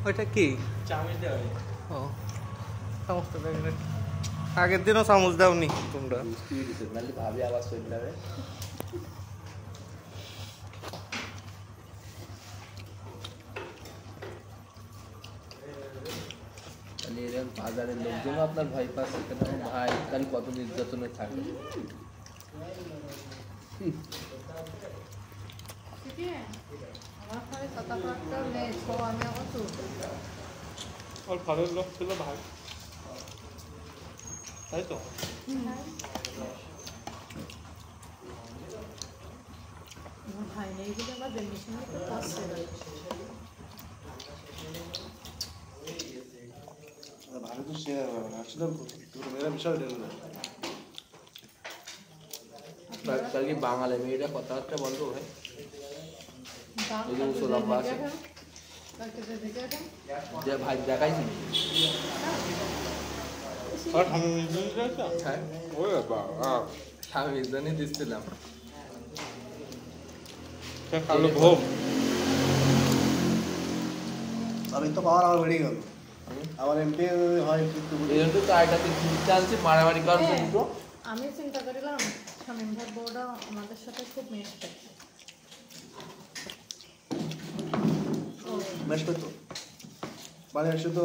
ওইটা কি চামচ দেওয়া? ও চামচ তো আগের দিনও চামচ দাওনি তোমরা। ভাবি আবার শরীর যাবে। বাজারের লোকজন আপনার ভয় পাচ্ছে কেন ভাই? তাহলে কত নির্যাতনে থাকে। ওর ঘরের লোক ছিল ভাই, তাই তো? ভাই নেই বলে আমার বেনিশন করতে ভালো তো শেয়ার আসলে মেয়েরা বিশাল ডেল না। কালকে বাঙালি মেয়েরা কথাবার্তা বলবো ভাই। লম্বা আছে যে ভাই দেখাইছি। হ্যাঁ আমি মিজানি দিচ্ছিলাম। আমি তো পাওয়ার আমার বেড়ে গেল। আমার এমপি হয় কিন্তু কারটাতে চান্সে মারামারি করার জন্য আমি চিন্তা করিলাম শামীম ভাই বউটা আমাদের সাথে খুব মিশবে। মেশবে তো মানে শুধু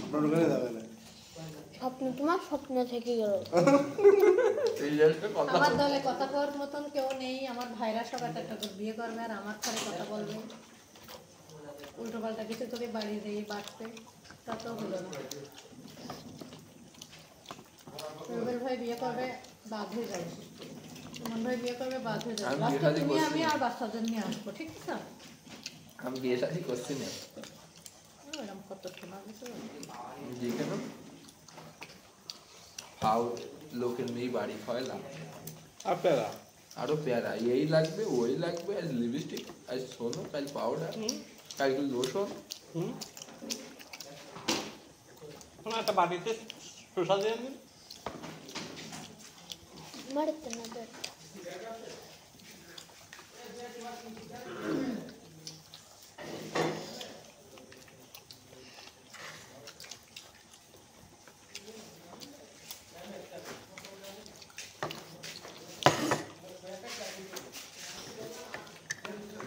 আপনার ওখানে যাবে না। আপনি তোমার স্বপ্ন থেকে গেল। আমার দলে কথা কওয়ার মতন কেউ নেই। আমার ভাইরা সব একটা বিয়ে করবে আর আমার ঘরে কথা বলবে, উল্টো পাল্টা কিছু করে বাড়ি দিয়ে বাড়তে, তা তো হলো না। রুবেল ভাই বিয়ে করবে, বাদ হয়ে যাবে। সুমন ভাই বিয়ে করবে, বাদ হয়ে যাবে। তুমি আমি আর বাচ্চাদের নিয়ে আসবো, ঠিক আছে? আমি বিয়ে শাদী করছি না। এরকম কত শোনা গেছে কেন ফাউ লোকের মেয়ে বাড়ি খাওয়ালাম আপনারা আরো প্যারা এই লাগবে ওই লাগবে, আজ লিপস্টিক, আজ সোনো, কাল পাউডার, কালকে লোশন। একটা বাড়িতে শসা দিয়ে দিন। বাড়িতে না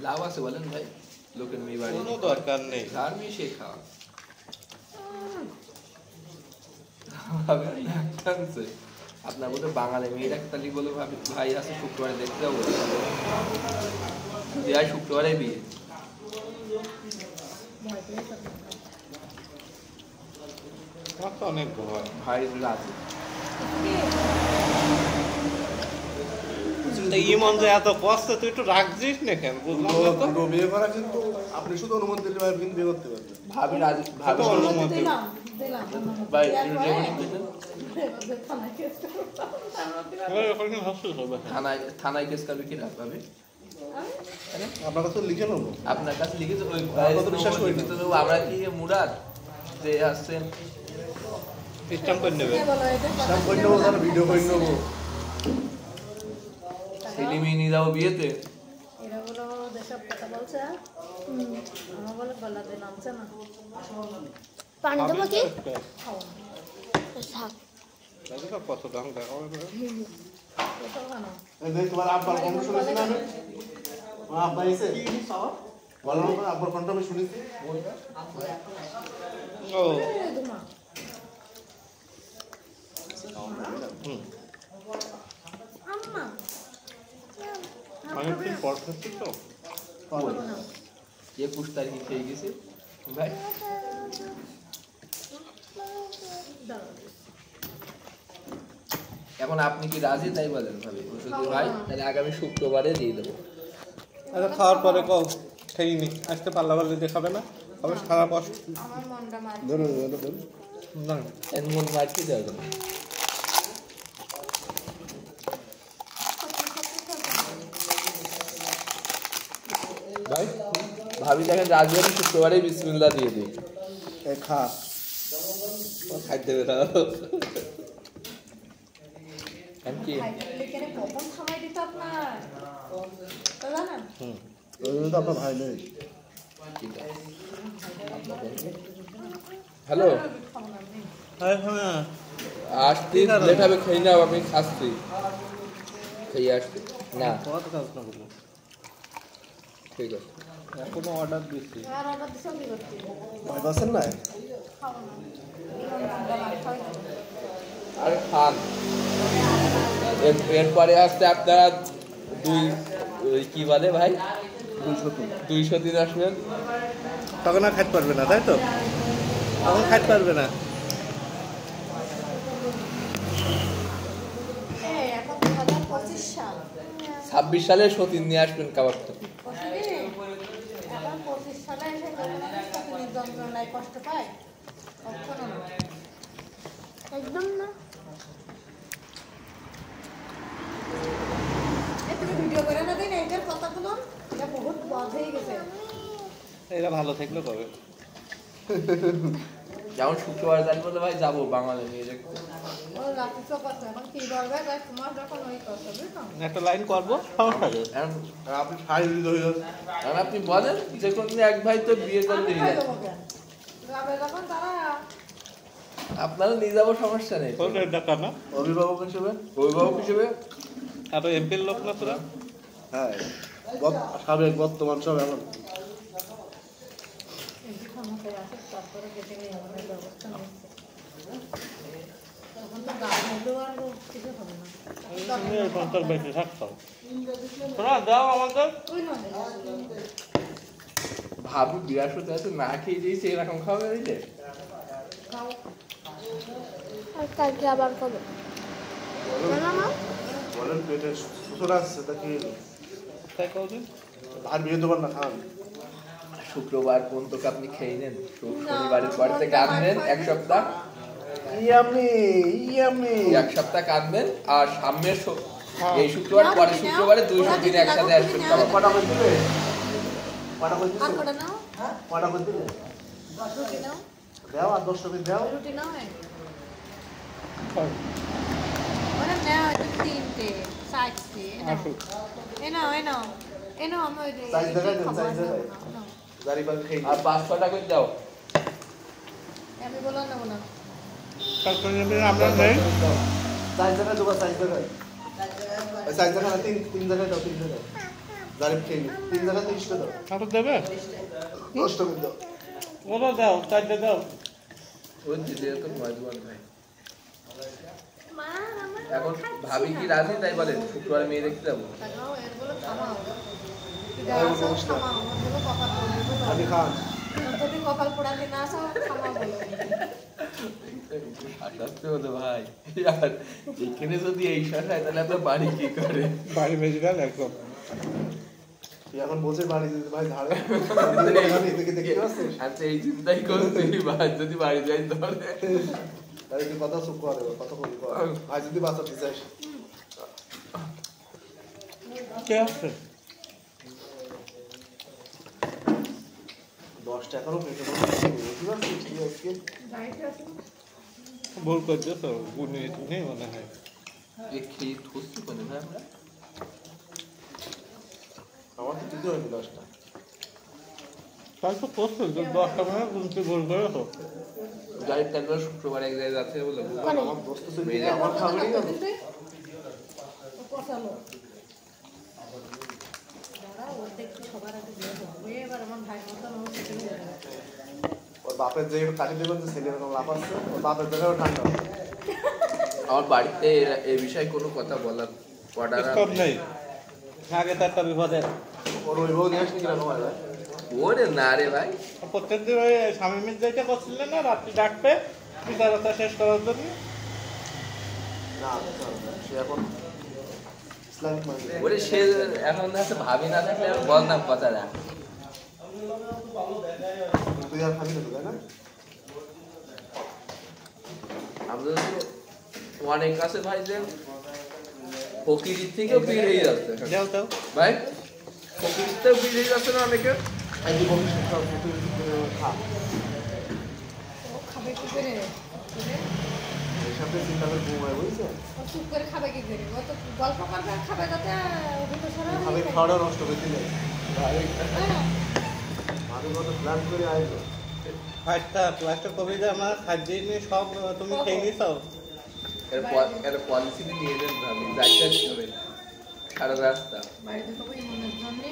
লাভ আছে বলেন ভাই লোকের মেয়ে বাড়ি? কোনো দরকার নেই, তার মেয়ে সে খাওয়া। আপনার মধ্যে বাঙালি মেয়ে ডাক্তারি বলে ভাবি ভাই আছে শুক্রবারে দেখতে যাবো, শুক্রবারে বিয়ে। অনেক ভয় ভাই আছে ইমন যে এত কষ্ট, তুই একটু রাখছিস না কেন? দুটো বিয়ে করা কিন্তু আপনি শুধু অনুমতি দিলে ভাই কিন্তু বিয়ে করতে পারবেন। ভাবি রাজি, ভাবি অনুমতি ভাই থানায় কেস করবে কি না ভাবি? আপনার কাছে লিখে নেবো, আপনার কাছে লিখেছে ওই বিশ্বাস করে দিতে দেবো। আমরা কি মুরাদ যে আসছেন স্ট্যাম্প করে নেবে, স্ট্যাম্প করে নেবো, তাহলে ভিডিও করে নেবো, ছেলে নিয়ে যাবো বিয়েতে। এরা বলো যেসব কথা বলছে আমার বলে গলাতে নামছে না। পানি দেবো কি? কত দাম দেখা তোমার আব্বার কণ্ঠ শুনেছি না আমি, আব্বা এসে বললাম আব্বার কণ্ঠ আমি শুনেছি। ও অনেকদিন পর খাচ্ছি তো 21 তারিখে খেয়ে গেছি ভাই। এখন আপনি কি রাজি তাই বলেন ভাবি? ভাই তাহলে আগামী শুক্রবারে দিয়ে দেবো। আচ্ছা খাওয়ার পরে কও খাইনি, আজকে পাল্লা পাল্লি দেখাবে না, হবে সারা কষ্ট। আমার মনটা মার ধরুন না মন মারতে যাবে না ভাই। ভাবি দেখেন রাজবাড়ি শুক্রবারে বিসমিল্লাহ দিয়ে দিই, খা খাইতে দেবে না কখন সময় দিত আপনার জানেন? ওই জন্য তো আপনার ভাই নেই। হ্যালো হ্যাঁ হ্যাঁ আসতে লেট হবে, খেয়ে নাও, আমি খাচ্ছি, খেয়ে আসছি না। কত কাজ না করবো ঠিক আছে, এখনো অর্ডার দিচ্ছি। আর অর্ডার দিছেও কি করছি? ভয় পাচ্ছেন না? খাবো না। খাওয়াই দেবো। আরে খান। এরপরে আসতে আপনারা ওই কি বলে ভাই 203 আসবেন। তখন আর খাইতে পারবে না, তাই তো? তখন খাইতে পারবে না। এই, এখন 2025 সাল। 26 সালে সতীন নিয়ে আসবেন কাবাবটা। বুঝলি? এখন 25 সালে এসে যখন আমি সতীনের যন্ত্রণায় কষ্ট পাই, কখনো না। একদম না। এই, তুমি ভিডিও করে না দিন এইটার কথাগুলো, এটা বহুত বধ হয়ে গেছে। এরা ভালো থাকলে কবে? যেমন শুক্রবার জানি বলে ভাই যাবো বাঙালি নিয়ে দেখতে। ও রাখিস কথা, এখন কি বলবে? ভাই তোমার যখন ওই কথা, বুঝছো? একটা লাইন করবো, সমস্যা নেই। এখন আপনি শারীরিক হয়ে যাচ্ছে। এখন আপনি বলেন যে কোনো এক ভাই তো বিয়ে করে আমি নিয়ে খাই যায়, দেবো কেন? যাবে যখন তারা আপনারা নিয়ে যাবো, সমস্যা নেই। ওদের টাকা না, অভিভাবক হিসেবে? অভিভাবক হিসেবে আর এমপির লোক না তোরা? হ্যাঁ, সাবেক বর্তমান সব এখন। ক্ষমতায় আছে, তারপরে কেটে নিয়ে আমাদের ব্যবস্থা নিচ্ছে। তখন তো গাছ হলেও আর কিছু হবে না। তুমি এই পঞ্চাশ বেশি থাকতো। তোরা দাও আমাদের। ওই নয়, ভাবি বিরাট হতে আছে, না খেয়ে দিয়েছে এরকম খাওয়া দিতে। খাও। আর কালকে আবার কবে? না না বলেন পেটে সুতোর আসছে তা কি হলো? তাই কদিন আর বিয়ে দেবার না খান। শুক্রবার পর্যন্ত আপনি খেয়ে নেন, শনিবারের পর থেকে কাঁদবেন এক সপ্তাহ, এক সপ্তাহ কাঁদবেন, আর সামনের এই শুক্রবার পরে শুক্রবারে 200 দিন একসাথে আসবেন কাবাব। কটা করে দিবে? কটা করে দিবে? আর কটা নাও, কটা করে দিবে? রুটি নাও, দাও আর 10 টাকা দাও। রুটি নাও। মানে নেওয়া হয়তো 3টে 4টে। এ নাও এ নাও আমি ওই সাইজ দেখাই দেন, সাইজ দেখাই। জারি বাল খেয়ে আর 500 টাকা দাও। আমি বললাম নেবো না। আমরা নেই। সাইজ দেখাই দেবো, সাইজ দেখাই। সাইজ দেখাই না, তিন জায়গায় দাও, 3 জায়গায়। জারি খেয়ে নি। 3 জায়গায় 30 টাকা দাও। কাপড় দেবে? 10 টাকা দাও। ওরা দাও, চারটে দাও। ওই দিদি তো মজবুত ভাই। এখন ভাবি কি রাজি তাই বলেন শুক্রবার মেয়ে দেখতে যাবো? তাকাও এর বলে থামাও। এটা আসো থামাও, আমার বলে কপাল পোড়াতে আমি খান। যদি কপাল পোড়াতে না আসো থামাও বলো। আসতে হলো ভাই, আর এখানে যদি এই শাখায় তাহলে আপনার বাড়ি কি করে? বাড়ি বেশি গেল একদম। তুই এখন বসে বাড়ি যেতে ভাই ধারে। আমি এদিকে দেখতে পাচ্ছিস? আচ্ছা এই চিন্তাই করছি ভাই যদি বাড়ি যাই ধরে। তাহলে তুই কথা চুপ করে, কথা কম কর। ভাই যদি বাঁচাতে চাস। কে আছে? 10 টাকারও পেটে বুঝতে পারছিস তুই আজকে? গাড়িতে আসো। ভুল করছো তো, গুনে নেই মনে হয়। এ খেয়ে ঠুসছি কোনে ভাই আমরা? আমার তো দিতে হয়নি 10 টাকা। তাই তো করছো, 10টা মানে গুনতে ভুল করে তো। গাড়ির টাকা শুক্রবার এক জায়গায় যাচ্ছে বলে কোনে? আমার দোস্ত ছিল আমার খাবারই না। ও কষালো। দাঁড়াও, ওর দেখছি সবার আগে দিয়ে দেবো। এবার আমার ভাই মতন ও সেখানে যাবে। ওর বাপের যে কাটি দেবেন যে ছেলে এরকম লাভ আছে, ওর বাপের জায়গায় ঠান্ডা। আমার বাড়িতে এই বিষয়ে কোনো কথা বলার অর্ডার স্টপ নেই। আগে তো একটা বিপদে ওর ওই বউ নিয়ে আসলি কিরকম হয় ভাই? ওরে না রে ভাই, প্রত্যেক দিন ওই স্বামী মিল যাইতে করছিলেন না, রাত্রি ডাকবে বিচারতা শেষ করার জন্য। না, সে এখন ইসলামিক মাইন্ড। ওরে সে এখন হচ্ছে ভাবি না থাকলে আমি বলতাম কথাটা। তুই আর খাবি না তো, তাই না? আমাদের তো অনেক আছে ভাই যে ফকিরির থেকেও ভিড় হয়ে যাচ্ছে যাও তাও ভাই, ফকিরির থেকেও ভিড় হয়ে যাচ্ছে না অনেকে। এই যে বলিস তুই খা। ও খাবে কি করে? এর সাথে চিন্তা করে ঘুমায়, বুঝছে? ও চুপ করে খাবে কি করে? ও তো গল্প করবে আর খাবে, যাতে ভিতর সরা খাবে, খাওয়াটা নষ্ট করে দিলে। ভাবি কত প্ল্যান করে আইলো ফাইটটা ক্লাসটা কবি যে আমার খাদ্য নিয়ে সব তুমি খেয়ে নিছো এর পলিসি নিয়ে নেন ভাবি যাইতে হবে সারা রাস্তা বাড়িতে তো ওই মনের জন্য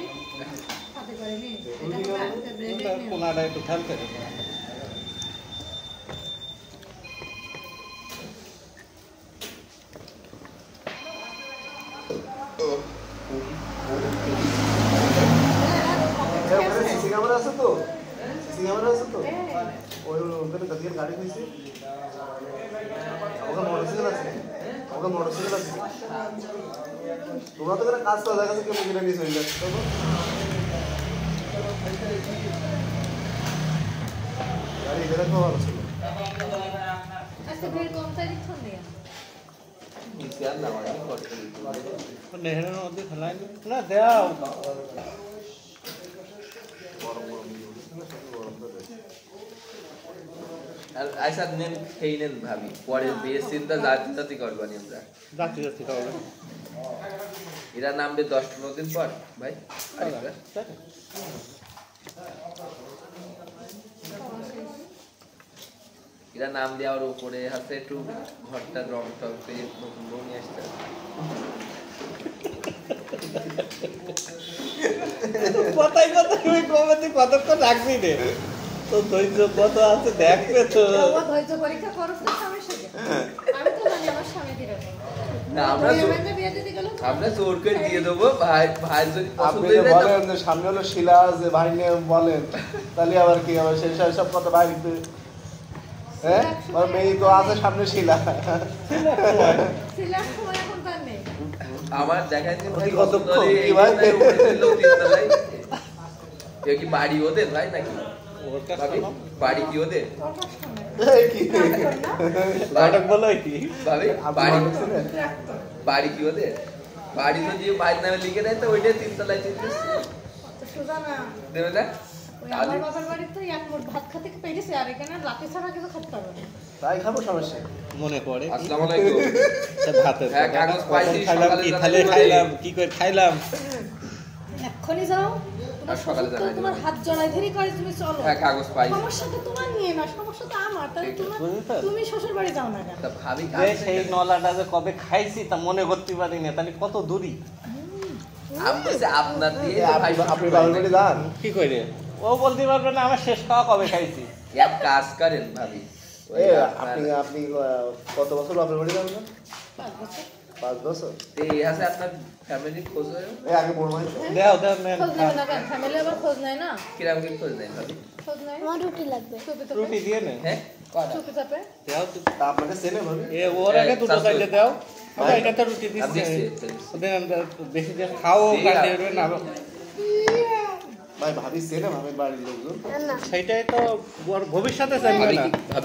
সাথে করে নি এটা বাড়িতে ব্রেড নিয়ে কোনাটা একটু ঢালতে সিসি ক্যামেরা আছে তো সিসি ক্যামেরা আছে তো ওই ওখানে কাজের গাড়ি হয়েছে ওখানে মোটরসাইকেল আছে তোমরা তো করে কাজ করা দেখা যাচ্ছে কেমন কিনে নিয়ে চলে যাচ্ছে গাড়ি এটা তো ভালো ছিল আচ্ছা ব্রেড কম চাই দিচ্ছ না নিচে আর নামাই করতে নেহের মধ্যে ফেলাই না দাও আর আইসা নেন খেয়ে নেন ভাবি পরে বিয়ের চিন্তা জাতি করবানি আমরা যাচ্ছি যাচ্ছি তাহলে এরা নামবে 10-15 দিন পর ভাই আরেকটা এরা নাম দেওয়ার উপরে হাতে একটু ঘরটা রং টং পেয়ে নতুন বউ নিয়ে আসতে কথাই কথা তুমি কবে কতক্ষণ রাখবি রে তো ধৈর্য কত আছে দেখবে তো ও ধৈর্য পরীক্ষা করছ তো সমস্যা কি আমি তো জানি আমার স্বামী দিরাবো না আমরা বিয়ে দিতে গেল আমরা জোর করে দিয়ে দেবো ভাই যদি পছন্দ আপনি হয়ে যায় বলেন যে সামনে হলো শিলা যে ভাই নিয়ে বলেন তাহলে আবার কি হবে সেই সব কথা ভাই কিন্তু হ্যাঁ আমার মেয়ে তো আছে সামনে শিলা সিলেক্ট সময় এখন তার নেই আমার দেখায় যে ভাই কত পছন্দ হলে কি ভাই? এই উপরে ছিল তিনতলায় এ কি বাড়ি ওদের ভাই নাকি ওর কাছে ভাবি বাড়ি কি ওদের কটার সময় এই কি নাটক বলো কি ভাবি আপনি বাড়ি বলছিলেন? বাড়ি কি ওদের বাড়ি তো যে বাড়ির নামে লিখে দেয় তো ওইটাই তিনতলায় চিনতেছে তো সোজা না দেবে না ওই আমার বাবার বাড়িতে তো এক মুঠ ভাত খেতে পেরেছে আর এখানে রাতে ছাড়া কিছু খেতে পারবে না তাই খাবো সমস্যা মনে পড়ে আসসালামু আলাইকুম ভাতে হ্যাঁ, কাগজ পাইছি, খাইলাম সকালে কি জানাই তাহলে বলে। খাইলাম কি করে খাইলাম এক্ষুনি যাও আর সকালে জানাই তোমার দেবো। হাত জড়াই ধরে কয় তুমি চলো হ্যাঁ কাগজ পাই সমস্যা তো তোমার নিয়ে না সমস্যা তো আমার তাহলে ঠিক আছে। তোমার তুমি শ্বশুর বাড়ি যাও না কেন তা ভাবি যে সেই নলাটা যে কবে খাইছি তা মনে করতে পারি না তাহলে কত দূরই আমি বলছি আপনার দিয়ে ভাই আপনি বাবার বাড়ি যান কি করে ও বলতে পারবে না আমার শেষ খাওয়া কবে খাইছি এক কাজ করেন ভাবি ওই এ আপনার- আপনি আপনি কত বছর বাপের বাড়ি যান না 5 বছর 5 বছর এই আছে আপনার ফ্যামিলি খোঁজ হয় এই আগে বড় ভাই দেও দেও নেন খোঁজ নেবে না কেন ফ্যামিলি আবার খোঁজ নেয় না কিরাম কি খোঁজ নেই ভাবি খোঁজ নেয় আমার রুটি লাগবে চুপি চাপে রুটি দিয়ে নে হ্যাঁ কটা চুপি চাপে দেও তো। তা আপনাকে চেনে ভাবি এ ওর আগে দুটো চারশো। সাইডে দাও আবার এটা তো রুটি আমি দিচ্ছে দিচ্ছি, ওদের বেশি যে খাও দিয়ে কাটে দাও। না ভাই ভাবি চেনে ভাবির বাড়ির লোকজন না সেইটাই তো ওর ভবিষ্যতে চাইবে ভাবি না কি- ভাবি